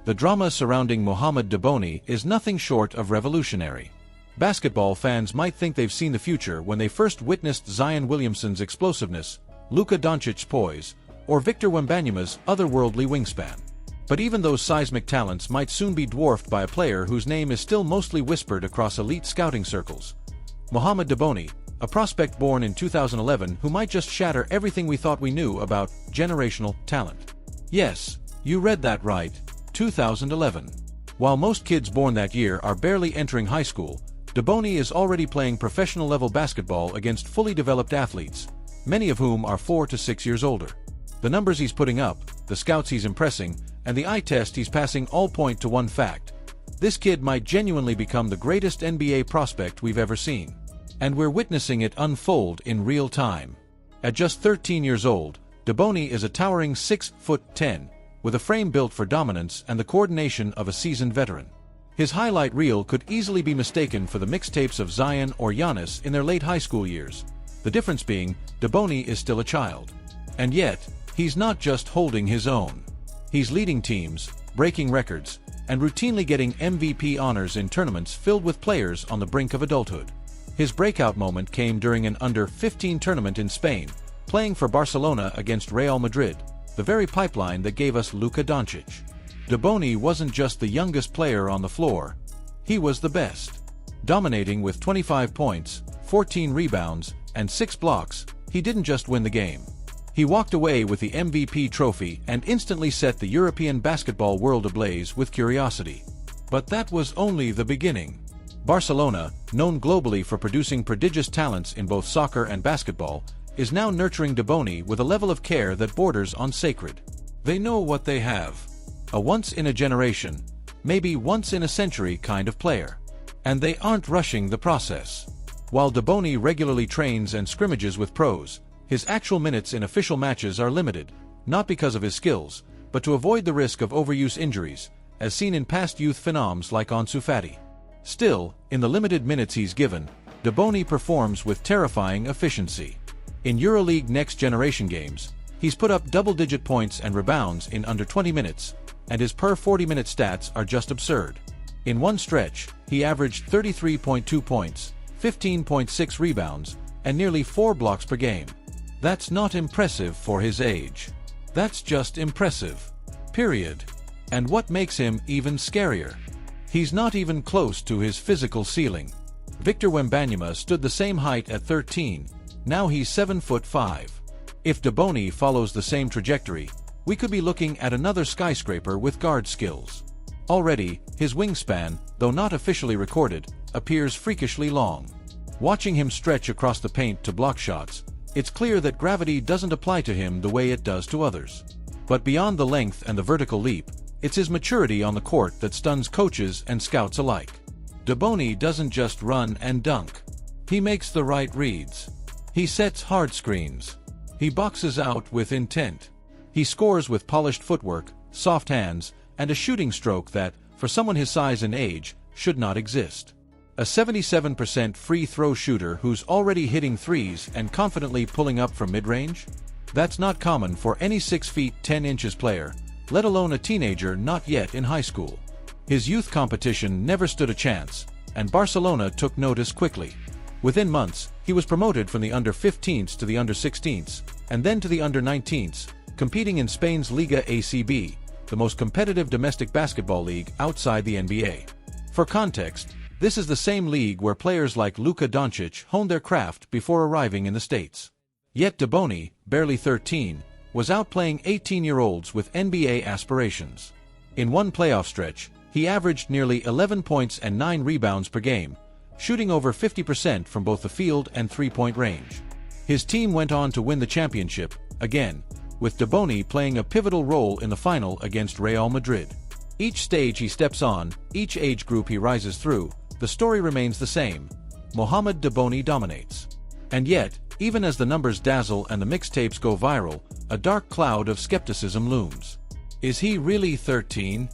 The drama surrounding Muhammad Daboni is nothing short of revolutionary. Basketball fans might think they've seen the future when they first witnessed Zion Williamson's explosiveness, Luka Dončić's poise, or Victor Wembanyama's otherworldly wingspan. But even those seismic talents might soon be dwarfed by a player whose name is still mostly whispered across elite scouting circles. Muhammad Daboni, a prospect born in 2011 who might just shatter everything we thought we knew about generational talent. Yes, you read that right, 2011. While most kids born that year are barely entering high school, Daboni is already playing professional-level basketball against fully developed athletes, many of whom are 4 to 6 years older. The numbers he's putting up, the scouts he's impressing, and the eye test he's passing all point to one fact. This kid might genuinely become the greatest NBA prospect we've ever seen. And we're witnessing it unfold in real time. At just 13 years old, Daboni is a towering 6'10", with a frame built for dominance and the coordination of a seasoned veteran. His highlight reel could easily be mistaken for the mixtapes of Zion or Giannis in their late high school years. The difference being, Daboni is still a child. And yet, he's not just holding his own. He's leading teams, breaking records, and routinely getting MVP honors in tournaments filled with players on the brink of adulthood. His breakout moment came during an under-15 tournament in Spain, playing for Barcelona against Real Madrid, the very pipeline that gave us Luka Dončić. Daboni wasn't just the youngest player on the floor, he was the best. Dominating with 25 points, 14 rebounds, and 6 blocks, he didn't just win the game. He walked away with the MVP trophy and instantly set the European basketball world ablaze with curiosity. But that was only the beginning. Barcelona, known globally for producing prodigious talents in both soccer and basketball, is now nurturing Daboni with a level of care that borders on sacred. They know what they have. A once-in-a-generation, maybe once-in-a-century kind of player. And they aren't rushing the process. While Daboni regularly trains and scrimmages with pros, his actual minutes in official matches are limited, not because of his skills, but to avoid the risk of overuse injuries, as seen in past youth phenoms like Ansu Fati. Still, in the limited minutes he's given, Daboni performs with terrifying efficiency. In EuroLeague Next Generation games, he's put up double-digit points and rebounds in under 20 minutes, and his per 40-minute stats are just absurd. In one stretch, he averaged 33.2 points, 15.6 rebounds, and nearly 4 blocks per game. That's not impressive for his age. That's just impressive. Period. And what makes him even scarier? He's not even close to his physical ceiling. Victor Wembanyama stood the same height at 13, now he's 7'5". If Daboni follows the same trajectory, we could be looking at another skyscraper with guard skills. Already, his wingspan, though not officially recorded, appears freakishly long. Watching him stretch across the paint to block shots, it's clear that gravity doesn't apply to him the way it does to others. But beyond the length and the vertical leap, it's his maturity on the court that stuns coaches and scouts alike. Daboni doesn't just run and dunk. He makes the right reads. He sets hard screens. He boxes out with intent. He scores with polished footwork, soft hands, and a shooting stroke that, for someone his size and age, should not exist. A 77% free throw shooter who's already hitting threes and confidently pulling up from mid-range? That's not common for any 6 feet 10 inches player, let alone a teenager not yet in high school. His youth competition never stood a chance, and Barcelona took notice quickly. Within months, he was promoted from the under-15s to the under-16s, and then to the under-19s, competing in Spain's Liga ACB, the most competitive domestic basketball league outside the NBA. For context, this is the same league where players like Luka Dončić honed their craft before arriving in the States. Yet Daboni, barely 13, was outplaying 18-year-olds with NBA aspirations. In one playoff stretch, he averaged nearly 11 points and 9 rebounds per game, shooting over 50% from both the field and three-point range. His team went on to win the championship, again, with Daboni playing a pivotal role in the final against Real Madrid. Each stage he steps on, each age group he rises through, the story remains the same. Muhammad Daboni dominates. And yet, even as the numbers dazzle and the mixtapes go viral, a dark cloud of skepticism looms. Is he really 13?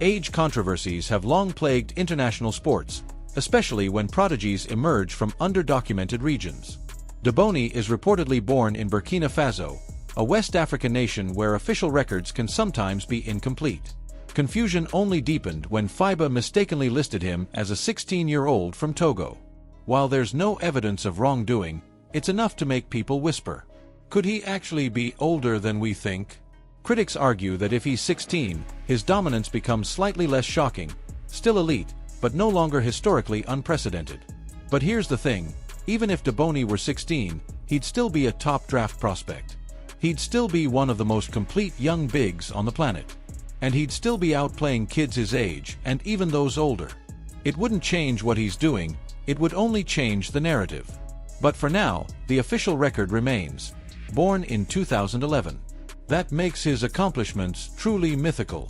Age controversies have long plagued international sports, especially when prodigies emerge from underdocumented regions. Daboni is reportedly born in Burkina Faso, a West African nation where official records can sometimes be incomplete. Confusion only deepened when FIBA mistakenly listed him as a 16-year-old from Togo. While there's no evidence of wrongdoing, it's enough to make people whisper. Could he actually be older than we think? Critics argue that if he's 16, his dominance becomes slightly less shocking, still elite, but no longer historically unprecedented. But here's the thing, even if Daboni were 16, he'd still be a top draft prospect. He'd still be one of the most complete young bigs on the planet. And he'd still be outplaying kids his age and even those older. It wouldn't change what he's doing, it would only change the narrative. But for now, the official record remains. Born in 2011. That makes his accomplishments truly mythical.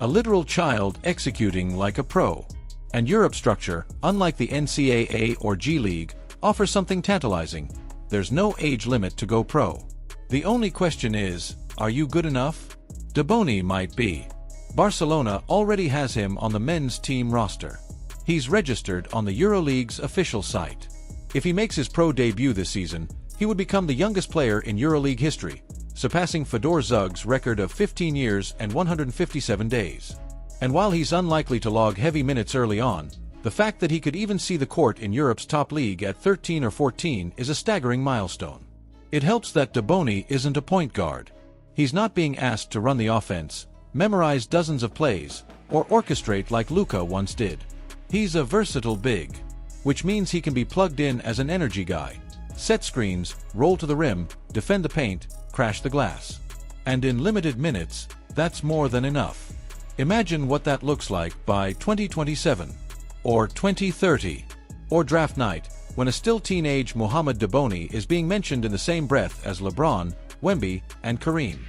A literal child executing like a pro. And Europe's structure, unlike the NCAA or G League, offers something tantalizing. There's no age limit to go pro. The only question is, are you good enough? Daboni might be. Barcelona already has him on the men's team roster. He's registered on the EuroLeague's official site. If he makes his pro debut this season, he would become the youngest player in EuroLeague history, surpassing Fedor Zug's record of 15 years and 157 days. And while he's unlikely to log heavy minutes early on, the fact that he could even see the court in Europe's top league at 13 or 14 is a staggering milestone. It helps that Daboni isn't a point guard. He's not being asked to run the offense, memorize dozens of plays, or orchestrate like Luka once did. He's a versatile big, which means he can be plugged in as an energy guy, set screens, roll to the rim, defend the paint, crash the glass. And in limited minutes, that's more than enough. Imagine what that looks like by 2027, or 2030, or draft night, when a still teenage Muhammad Daboni is being mentioned in the same breath as LeBron, Wemby, and Kareem.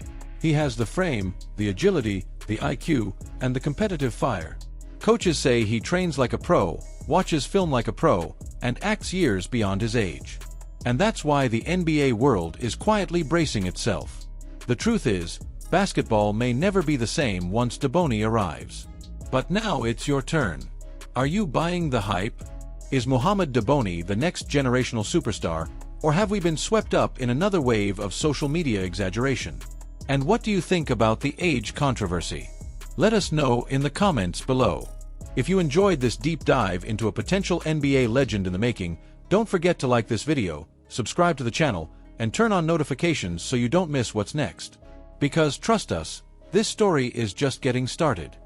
He has the frame, the agility, the IQ, and the competitive fire. Coaches say he trains like a pro, watches film like a pro, and acts years beyond his age. And that's why the NBA world is quietly bracing itself. The truth is, basketball may never be the same once Daboni arrives. But now it's your turn. Are you buying the hype? Is Muhammad Daboni the next generational superstar, or have we been swept up in another wave of social media exaggeration? And what do you think about the age controversy? Let us know in the comments below. If you enjoyed this deep dive into a potential NBA legend in the making, don't forget to like this video, subscribe to the channel, and turn on notifications so you don't miss what's next. Because trust us, this story is just getting started.